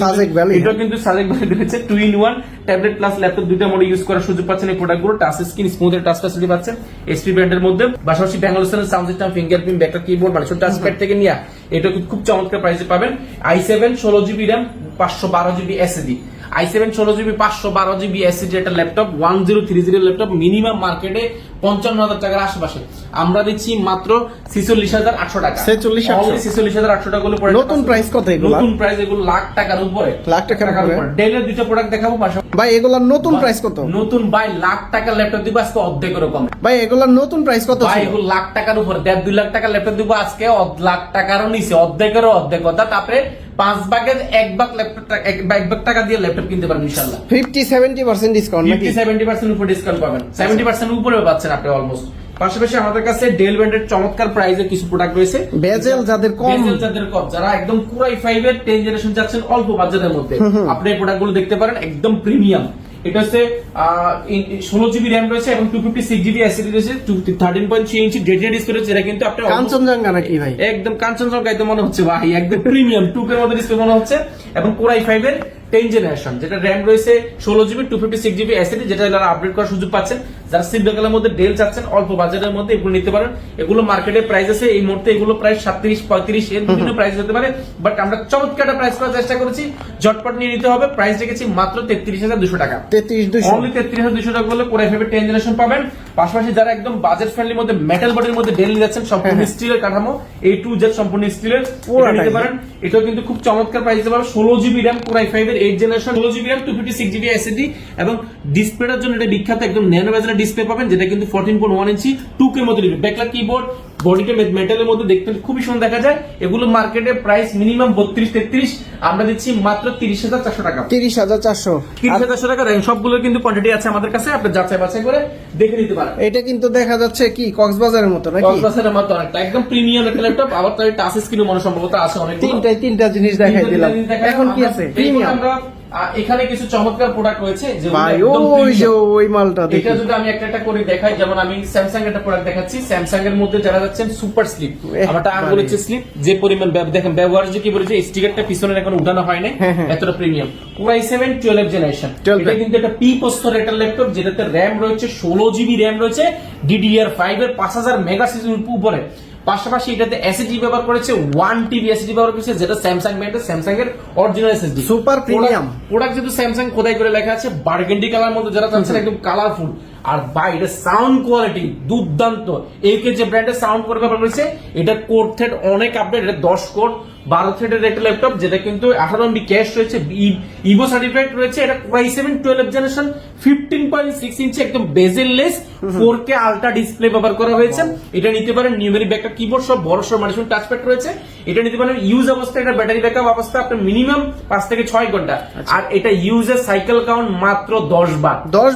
কিন্তু সাজেক ভ্যালি রয়েছে, 2-in-1 ট্যাবলেট প্লাস ল্যাপটপ দুইটা মোডে ইউজ করার সুযোগ পাচ্ছেন। এই প্রোডাক্টগুলো touch screen, smooth touch facility পাচ্ছেন এসপি ব্র্যান্ডের মধ্যে। পাশাপাশি Bangalore sound system, fingerprint, backlit keyboard, মানে টাচ প্যাড থেকে নিয়ে এটা খুব চমৎকার প্রাইসে পাবেন। i7 16GB RAM, 512GB SSD, i7 16GB 512GB SSD একটা ল্যাপটপ, 1030 ল্যাপটপ, মিনিমাম মার্কেটে 55,000 টাকার আশেপাশে, আমরা দিচ্ছি মাত্র 46,800 টাকা। 46,800 টাকা হলো পড়ে। নতুন প্রাইস কত এগুলো? নতুন প্রাইস এগুলো লাখ টাকার উপরে, লাখ টাকার উপরে। ডেলের দুটো প্রোডাক্ট দেখাবো। ভাই এগুলোর নতুন প্রাইস কত? নতুন ভাই লাখ টাকার ল্যাপটপ দিব আজকে অর্ধেক রকম। ভাই এগুলোর নতুন প্রাইস কত? ভাই এগুলো লাখ টাকার উপরে, 1.5-2 লাখ টাকার ল্যাপটপ দিব আজকে লাখ টাকারও নিচে, অর্ধেকেরও অর্ধেক। অর্থাৎ আপনি 5 ভাগের 1 ভাগ ল্যাপটপ, 1 ভাগ টাকা দিয়ে ল্যাপটপ কিনতে পারেন ইনশাআল্লাহ। 50-70% ডিসকাউন্ট, 50-70% উপরে ডিসকাউন্ট পাবেন, 70% উপরেও পাচ্ছেন আপনি অলমোস্ট। পাশাপাশি আমাদের কাছে ডেল ব্র্যান্ডের চমৎকার প্রাইসে কিছু প্রোডাক্ট রয়েছে। বেজেল যাদের কম, যারা একদম Core i5 এর 10 জেনারেশন যাচ্ছেন অল্প বাজেটের মধ্যে, আপনি এই প্রোডাক্টগুলো দেখতে পারেন, একদম প্রিমিয়াম। এটা হচ্ছে 16GB র্যাম রয়েছে এবং 256GB এসএসডি রয়েছে, 13.3 ইঞ্চি ডেডিকেটেড ডিসপ্লে রয়েছে। এটা কিন্তু আপনি কাঞ্চনজঙ্ঘা নাকি ভাই? একদম কাঞ্চনজঙ্ঘাই তো মনে হচ্ছে ভাই, একদম প্রিমিয়াম টুকের মধ্যে ডিসপ্লে মনে হচ্ছে। এবং Core i5 এর 10 জেনারেশন, যেটা র্যাম রয়েছে 16GB 256GB SSD, যেটা আপনারা আপডেট করার সুযোগ পাচ্ছেন। যারা সিলভার কালারের মধ্যে ডেল চাচ্ছেন অল্প বাজেটের মধ্যে, এগুলো নিতে পারেন। এগুলো মার্কেটে প্রাইস আছে এই মুহূর্তে এগুলো প্রায় 37-35 এর বিভিন্ন প্রাইস হতে পারে, বাট আমরা চমৎকার একটা প্রাইস করার চেষ্টা করেছি, ঝটপট নিয়ে নিতে হবে। প্রাইস রেখেছি মাত্র 33,200 টাকা। 33,200 অনলি 33,200 টাকা বলে Core i5 10 জেনারেশন পাবেন। পাশাপাশি যারা একদম বাজেট ফ্রেন্ডলির মধ্যে মেটাল বডির মধ্যে ডেল যাচ্ছেন, সম্পূর্ণ স্টিলের কাঠামো, A to Z সম্পূর্ণ স্টিলের, এটা নিতে পারেন। এটাও কিন্তু খুব চমৎকার প্রাইস দিতে পারবেন। 16GB RAM Core i5 এর 8 generation, 16GB RAM 256GB SSD, এবং ডিসপ্লেটার জন্য এটা বিখ্যাত একদম ন্যানো বেজেলের ডিসপ্লে পাবেন, যেটা কিন্তু 14.1 ইঞ্চি 2K এর মধ্যে দিবে। ব্যাকলাইট কিবোর্ড, বডিটা মেটালের মধ্যে দেখতে খুবই সুন্দর দেখা যায়। এগুলো মার্কেটে প্রাইস মিনিমাম 32-33, আমরা দিচ্ছি মাত্র 30,400 টাকা। 30,400 30,400 টাকা রেঞ্জ। সবগুলোর কিন্তু কোয়ান্টিটি আছে আমাদের কাছে, আপনি যাচাই বাছাই করে দেখে নিতে পারেন। এটা কিন্তু দেখা যাচ্ছে কি কক্সবাজারের মতো নাকি? কক্সবাজারের মতো অনেকটা একদম প্রিমিয়াম একটা ল্যাপটপ। আবার তার টাচ স্ক্রিনও মনে সম্ভবত আছে অনেক। তিনটা জিনিস দেখাই দিলাম, এখন কি আছে? প্রিমিয়াম। আমরা এখানে কিছু চমৎকার প্রোডাক্ট রয়েছে, ভাই ওই মালটা দেখি। এটা যদি আমি একটা করে দেখাই, যেমন আমি স্যামসাং এর একটা প্রোডাক্ট দেখাচ্ছি। স্যামসাং এর মধ্যে যারা যাচ্ছেন সুপার স্লিপ, আমারটা আর বলেছে স্লিপ, যে পরিমাণ দেখেন ব্যবহার যে কি বলেছে, স্টিকারটা পিছনে এখন উঠানো হয় না, এতটা প্রিমিয়াম। Core i7 12 জেনারেশন, এটা কিন্তু একটা পি প্রসেসর একটা ল্যাপটপ, যেটাতে র‍্যাম রয়েছে 16GB র‍্যাম রয়েছে, DDR5 এর 5000 মেগাহার্টজ উপরে। পাশাপাশি এটাতে SSD ব্যবহার করেছে 1TB SSD ব্যবহার করেছে, যেটা স্যামসাং ব্র্যান্ডের, স্যামসাং এর original SSD super premium product. যেহেতু স্যামসাং খোদাই করে লেখা আছে, বার্গেন্ডি কালার মধ্যে যারা চাচ্ছেন একদম কালারফুল, আর ভাই এটা সাউন্ড কোয়ালিটি দুর্দান্ত। একে যে ব্র্যান্ডের সাউন্ড করে ব্যবহার করেছে, এটা কোর থ্রেড অনেক আপডেট, এটা 10 কোর 12 থ্রেডের একটা ল্যাপটপ, যেটা কিন্তু 18 MB ক্যাশ রয়েছে, ইভো সার্টিফাইড রয়েছে। এটা Core i7 12 জেনারেশন 15.6 ইঞ্চি একদম বেজেললেস 4K আলট্রা ডিসপ্লে ব্যবহার করা হয়েছে। এটা নিতে পারেন। নিউমেরিক ব্যাকআপ কিবোর্ড সব বড় সড় মাল্টিফাঙ্কশন টাচপ্যাড রয়েছে। এটা নিতে পারেন ইউজ অবস্থায়, এটা ব্যাটারি ব্যাকআপ অবস্থা আপনার মিনিমাম 5 থেকে 6 ঘন্টা। আর এটা ইউজের সাইকেল কাউন্ট মাত্র 10 বার, 10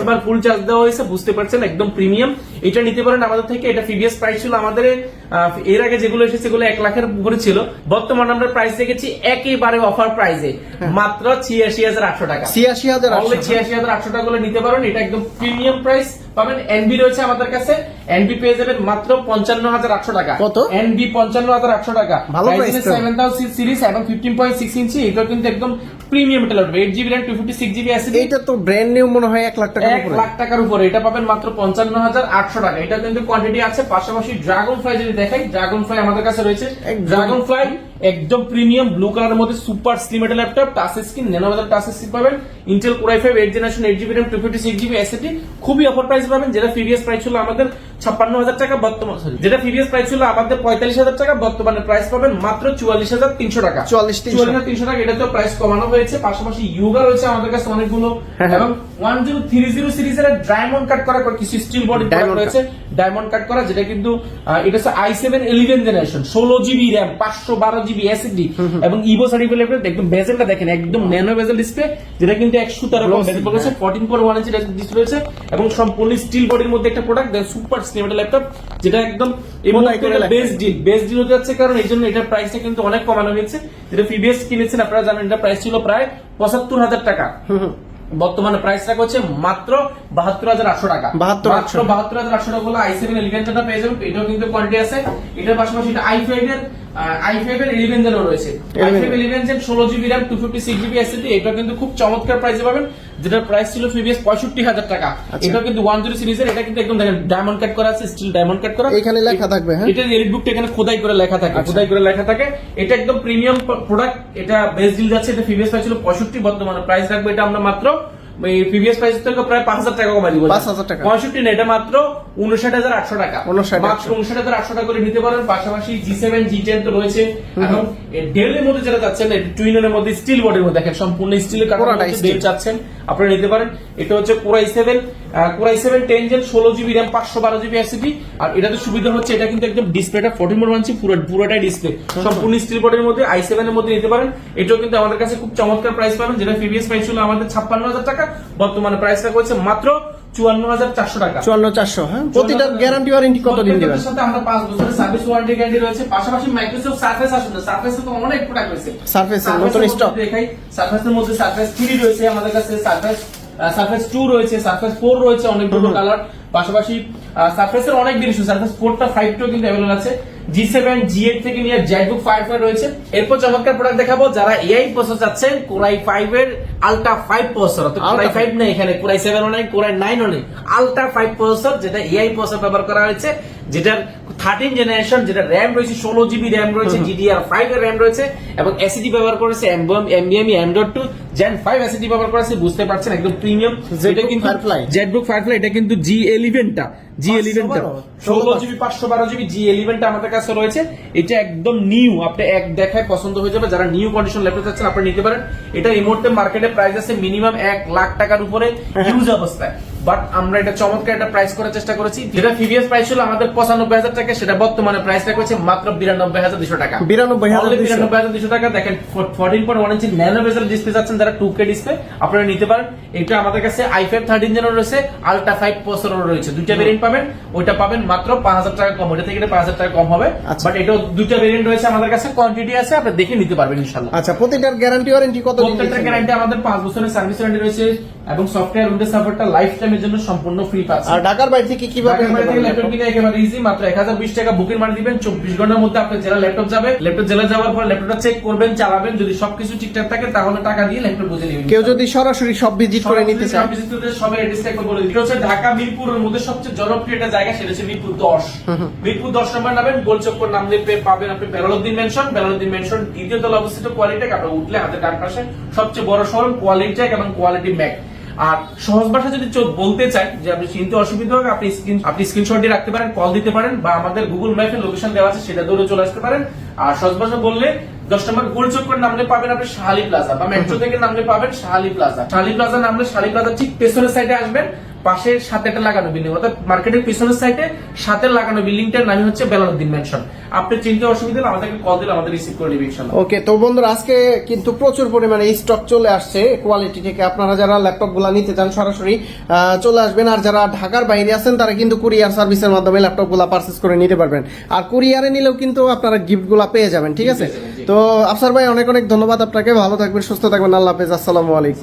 বার ফুল চার্জ দেওয়া হয়েছে। বুঝতে পারছেন একদম প্রিমিয়াম। এটা নিতে পারেন আমাদের থেকে। এটা প্রিভিয়াস প্রাইস ছিল আমাদের এর আগে যেগুলো এসেছে সেগুলো 1 লাখের উপরে ছিল, বর্তমানে আমরা প্রাইস রেখেছি একেবারে অফার প্রাইসে মাত্র 86,800 টাকা। 86,800 টাকা করে নিতে পারেন। এটা একদম প্রিমিয়াম প্রাইস পাবেন। এনবি রয়েছে আমাদের কাছে, এনবি পেয়ে যাবেন মাত্র 55,800 টাকা। কত? এনবি 55,800 টাকা। ভালো প্রাইস তো। 7000 সিরিজ এবং 15.6 ইঞ্চি, এটা কিন্তু একদম প্রিমিয়াম একটা laptop. 8GB RAM 256GB SSD, এটা তো ব্র্যান্ড নিউ মনে হয় 1 লাখ টাকার উপরে। 1 লাখ টাকার উপরে এটা পাবেন মাত্র 55,800 টাকা। এটা কিন্তু কোয়ান্টিটি আছে। পাশাপাশি ড্রাগন ফ্লাই যদি দেখাই, ড্রাগন ফ্লাই আমাদের কাছে রয়েছে। ড্রাগন ফ্লাই একদম প্রিমিয়াম ব্লু কালারের মধ্যে সুপার স্লিম একটা laptop, touch screen, nano bezel touch screen পাবেন। Intel Core i5 8 generation 8GB RAM 256GB SSD, খুবই অফার প্রাইস পাবেন। যেটা প্রিভিয়াস প্রাইস ছিল আমাদের 56,000 টাকা, যেটা প্রিভিয়াস প্রাইস ছিল আমাদের 45,000 টাকা, বর্তমানে প্রাইস পাবেন মাত্র 44,300 টাকা। 44,300 টাকা। এটা তো প্রাইস কমানো হয়েছে। পাশাপাশি ইউগা রয়েছে আমাদের কাছে অনেকগুলো, এবং 1030 সিরিজের ডায়মন্ড কাট করা কিছু স্টিল বডি রয়েছে, ডায়মন্ড কাট করা, যেটা কিন্তু এটা হচ্ছে i7 11 generation 16GB RAM 512GB SSD, এবং ইভো সার্টিফাইড একদম বেজেলটা দেখেন একদম ন্যানো বেজেল ডিসপ্লে, যেটা কিন্তু 117 বেজেল রয়েছে, 14.1 ইঞ্চি ডিসপ্লে রয়েছে, এবং সম্পূর্ণ স্টিল বডির মধ্যে একটা প্রোডাক্ট, সুপার স্লিম একটা ল্যাপটপ, যেটা একদম বেস্ট ডিল হতে যাচ্ছে। কারণ এই জন্য এটার প্রাইসটা কিন্তু অনেক কমানো হয়েছে। যেটা প্রিভিয়াস কিনেছেন আপনারা জানেন, এটা প্রাইস ছিল প্রায় 75,000 টাকা, বর্তমানে প্রাইস রাখা হচ্ছে মাত্র 72,800 টাকা। 72,800 টাকা হলো i7 11 যেটা পেয়ে যাবেন। এটাও কিন্তু কোয়ান্টিটি আছে। এটার পাশাপাশি এটা i5 এর 11 জেনও রয়েছে। i5 11 gen 16GB RAM 256GB SSD, এটা কিন্তু খুব চমৎকার প্রাইসে পাবেন, যেটার প্রাইস ছিল প্রিভিয়াস 65,000 টাকা। এটা কিন্তু 10 সিরিজের, এটা কিন্তু একদম দেখেন ডায়মন্ড কাট করা আছে, স্টিল ডায়মন্ড কাট করা, এখানে লেখা থাকবে। হ্যাঁ, এটা এলিট বুকটা এখানে খোদাই করে লেখা থাকে, এটা একদম প্রিমিয়াম প্রোডাক্ট। এটা বেস্ট ডিল যাচ্ছে। এটা প্রিভিয়াস প্রাইস ছিল 65, বর্তমানে প্রাইস রাখবো এটা আমরা মাত্র প্রিভিয়াস প্রাইস থেকে প্রায় 5,000 টাকা কমাই দিব। 5,000 টাকা। 65 না, এটা মাত্র 59,800 টাকা। মাত্র 59,800 টাকা করে নিতে পারেন। পাশাপাশি G7 G10 তো রয়েছে, এবং ডেলের মধ্যে যেটা যাচ্ছেন টুইনের মধ্যে স্টিল বডির মধ্যে দেখেন সম্পূর্ণ স্টিলের কাঠামো ডেল চাচ্ছেন, আপনারা নিতে পারেন। এটা হচ্ছে Core i7 10 gen 16GB RAM 512GB SSD, আর এটাতে সুবিধা হচ্ছে এটা কিন্তু একদম ডিসপ্লেটা 14.1 ইঞ্চি পুরোটাই ডিসপ্লে, সম্পূর্ণ স্টিল বডির মধ্যে i7 এর মধ্যে নিতে পারেন। এটাও কিন্তু আমাদের কাছে খুব চমৎকার প্রাইস পাবেন। যেটা প্রিভিয়াস প্রাইস ছিল আমাদের 56,000 টাকা, বর্তমানে প্রাইস রাখা হচ্ছে মাত্র 54,400 টাকা। 54,400। হ্যাঁ, প্রতিটা গ্যারান্টি ওয়ারেন্টি কতদিন দিবেন? সাথে আমরা 5 বছরের সার্ভিস ওয়ারেন্টি গ্যারান্টি রয়েছে। পাশাপাশি মাইক্রোসফট সারফেস আসলে সারফেসে তো অনেক প্রোডাক্ট রয়েছে। সারফেসের নতুন স্টক দেখাই। সারফেসের মধ্যে সারফেস 3 রয়েছে আমাদের কাছে, সারফেস 2 রয়েছে, সারফেস 4 রয়েছে, অনেকগুলো কালার। পাশাপাশি সারফেসের অনেক বেরিয়েছে, সারফেস 4টা 5টাও কিন্তু अवेलेबल আছে। G7 G8 থেকে নিয়ে জ্যাকবুক ফায়ারফ্লাই রয়েছে। এরপর চমৎকার প্রোডাক্ট দেখাবো যারা এআই প্রসেসর চাচ্ছেন, কোরাই 5 এর আলট্রা 5 প্রসেসর, তো কোরাই 5 না, এখানে কোরাই 7 ও নাই, কোরাই 9 ও নেই, আলট্রা 5 প্রসেসর যেটা এআই প্রসেসর ব্যবহার করা হয়েছে, যেটার 13 জেনারেশন, যেটা র‍্যাম রয়েছে 16 জিবি র‍্যাম রয়েছে, DDR5 এর র‍্যাম রয়েছে এবং এসএসডি ব্যবহার করেছে NVMe M.2 Gen 5 এসএসডি ব্যবহার করেছে, বুঝতে পারছেন একদম প্রিমিয়াম। এটা কিন্তু জ্যাকবুক ফায়ারফ্লাই, এটা কিন্তু G11 টা 16 জিবি 512 জিবি G11 টা আমাদের কাছে রয়েছে। এটা একদম নিউ, আপনি এক দেখায় পছন্দ হয়ে যাবে। যারা নিউ কন্ডিশন ল্যাপটপ চাচ্ছেন আপনি নিতে পারেন। এটা এই মুহূর্তে মার্কেটে প্রাইস আছে মিনিমাম 1 লাখ টাকার উপরে ইউজ অবস্থায়, বাট আমরা এটা চমৎকার একটা প্রাইস করার চেষ্টা করেছি। যেটা প্রিভিয়াস প্রাইস ছিল আমাদের 95,000 টাকা, সেটা বর্তমানে প্রাইস রাখা হয়েছে মাত্র 92,200 টাকা। 92,200 টাকা। দেখেন 14.1 ইঞ্চি ন্যানো বেজেল ডিসপ্লে যাচ্ছেন যারা 2K ডিসপ্লে আপনারা নিতে পারেন। এটা আমাদের কাছে i5 13 জেনারেশন রয়েছে, আলট্রা 5 প্রসেসর রয়েছে, দুইটা ভেরিয়েন্ট পাবেন। ওইটা পাবেন মাত্র 5,000 টাকা কম, ওটা থেকে 5,000 টাকা কম হবে, বাট এটা দুইটা ভেরিয়েন্ট রয়েছে আমাদের কাছে, কোয়ান্টিটি আছে, আপনি দেখে নিতে পারবেন ইনশাআল্লাহ। আচ্ছা, প্রতিটার গ্যারান্টি ওয়ারেন্টি কত দিন? প্রত্যেকটা গ্যারান্টি আমাদের 5 বছরের সার্ভিস ওয়ারেন্টি রয়েছে এবং সফটওয়্যার উইন্ডোজ সাপোর্টটা লাইফ টাইমের জন্য সম্পূর্ণ ফ্রি পাচ্ছেন। আর ঢাকার বাইরে থেকে কিভাবে ল্যাপটপ কিনে একেবারে ইজি, মাত্র 1020 টাকা বুকিং মানি দিবেন। 24 ঘন্টার মধ্যে আপনার জেলা ল্যাপটপ যাবে, ল্যাপটপ জেলা যাওয়ার পর ল্যাপটপটা চেক করবেন, চালাবেন, যদি সবকিছু ঠিকঠাক থাকে তাহলে টাকা দিয়ে ল্যাপটপ বুঝে নেবেন। কেউ যদি সরাসরি সব ভিজিট করে নিতে চায়, সব অ্যাড্রেসটা একবার বলে দিই। এটা হচ্ছে ঢাকা মিরপুরের মধ্যে সবচেয়ে জনপ্রিয় একটা জায়গা, সেটা হচ্ছে মিরপুর 10। মিরপুর 10 নম্বর নামেন, গোলচক্কর নামলে পাবেন আপনি বেলালউদ্দিন মেনশন। বেলালউদ্দিন মেনশন দ্বিতীয় তলা অবস্থিত কোয়ালিটেক, আপনার উঠলে হাতের ডান পাশে সবচেয়ে বড় শোরুম কোয়ালিটেক এবং কোয়ালিটি ম্যাক। আর সহজ ভাষা যদি বলতে চাই যে আপনি চিনতে অসুবিধা হবে, আপনি স্ক্রিনশট দিয়ে রাখতে পারেন, কল দিতে পারেন, বা আমাদের গুগল ম্যাপে লোকেশন দেওয়া আছে সেটা ধরে চলে আসতে পারেন। আর সহজ ভাষা বললে 10 নম্বর গোলচক্কর নামলে পাবেন আপনি শাহালি প্লাজা, বা মেট্রো থেকে নামলে পাবেন শাহালি প্লাজা। শাহালি প্লাজা নামলে শাহালি প্লাজা ঠিক পেছনের সাইডে আসবেন, পাশে সাথে একটা লাগানো বিল্ডিং, অর্থাৎ মার্কেটের পিছনের সাইডে সাথে লাগানো বিল্ডিংটার নাম হচ্ছে বেলালউদ্দিন মেনশন। আপনি চিনতে অসুবিধা হলে আমাদেরকে কল দিলে আমাদের রিসিভ করে নেবে ইনশাআল্লাহ। ওকে, তো বন্ধুরা আজকে কিন্তু প্রচুর পরিমাণে স্টক চলে আসছে কোয়ালিটি থেকে। আপনারা যারা ল্যাপটপ গুলা নিতে চান সরাসরি চলে আসবেন, আর যারা ঢাকার বাইরে আছেন তারা কিন্তু কুরিয়ার সার্ভিসের মাধ্যমে ল্যাপটপ গুলা পারচেজ করে নিতে পারবেন। আর কুরিয়ারে নিলেও কিন্তু আপনারা গিফট গুলা পেয়ে যাবেন, ঠিক আছে? তো আফসার ভাই অনেক অনেক ধন্যবাদ আপনাকে, ভালো থাকবেন, সুস্থ থাকবেন, আল্লাহ হাফেজ, আসসালামু আলাইকুম।